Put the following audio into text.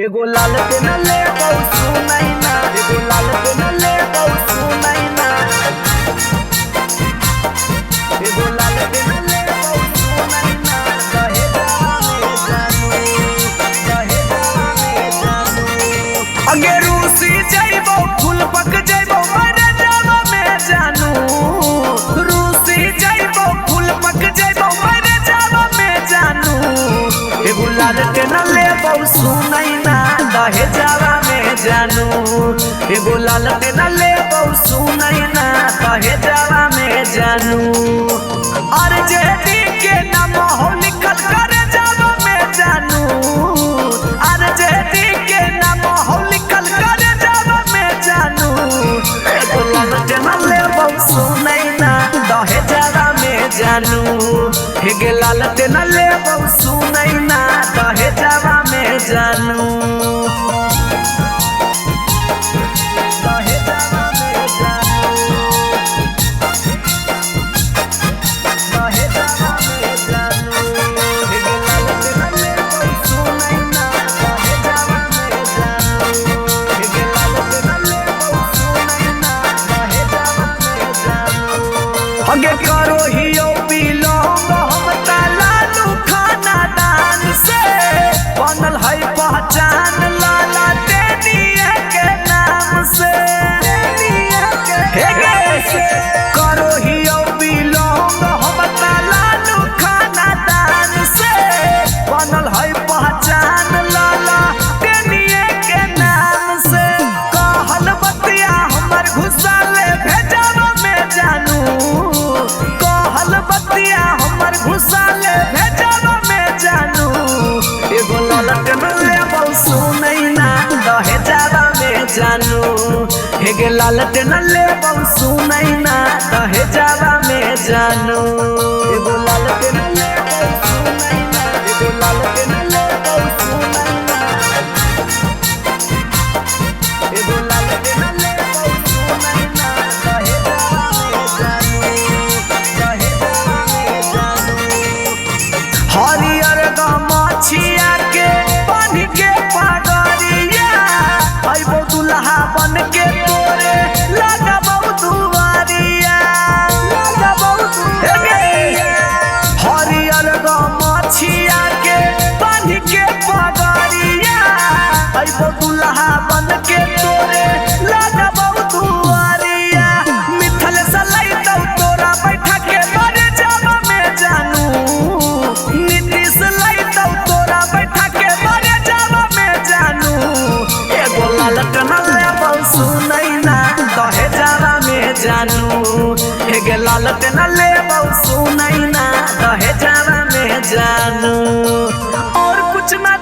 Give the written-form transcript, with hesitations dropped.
एगो लाल पे न ले सुनाई ना, एगो लाल पे न ले सुनाई ना, एगो लाल पे न ले सुनाई ना, कहे जाने जानू, कहे जाने जानू। अगे रूसी जाइबो फूल पक जाइबो मरे जावा में जानू, रूसी जाइबो फूल पक जाइबो मरे जावा में जानू। एगो लाल पे न ले सुनाई ना, कहे जावा में जानू, एगो लाल पे न ले सुनाई ना, कहे जावा में जानू। और जेदी के नाम हो निकल कर जावा में जानू, और जेदी के नाम हो निकल कर जावा में जानू। एगो लाल पे न ले सुनाई ना, कहे जावा में जानू, एगो लाल पे न ले सुनाई ना, कहे जावा में जानू। अगे करो हियो बिलोंग हम तालालू खाना दान से, बनल है पहचान लाला टेनिया के नाम से। करो हियो बिलोंग हम तालालू खाना दान से, बनल है पहचान लाला टेनिया के नाम से। कहल बतिया हमर घुसाले भेजावा में जानू, बतिया हमर घुसाले भेजावा में जानू। एगो लाल पे न ले सुनाई ना, कहे जावा में जानू, एगो लाल पे न ले सुनाई ना, कहे जावा में जानू। एगो लाल पे न ले सुनाई ना, एगो लाल पे न ले सुनाई ना, एगो लाल पे न ले सुनाई ना, कहे जावा में जानू, कहे जावा में जानू। हरियर गमछिया के बन के पगड़िया, अइबो दुल्हा बन के तोरे लगबौ दुआरिया, लगबौ दुआरिया। हरियर गमछिया के बन के पगड़िया, अइबो दुल्हा बन के तोरे लगबौ दुआरिया। मिथल सलाई तो तोरा बैठा के मरे जावा में जानू, नीतीश लाई तो तोरा बैठा के मरे जावा में जानू। एगो लाल पे न ले सुनाई ना, कहे जावा में जानू, एगो लाल पे न ले सुनाई ना, कहे जावा में जानू। और कुछ ना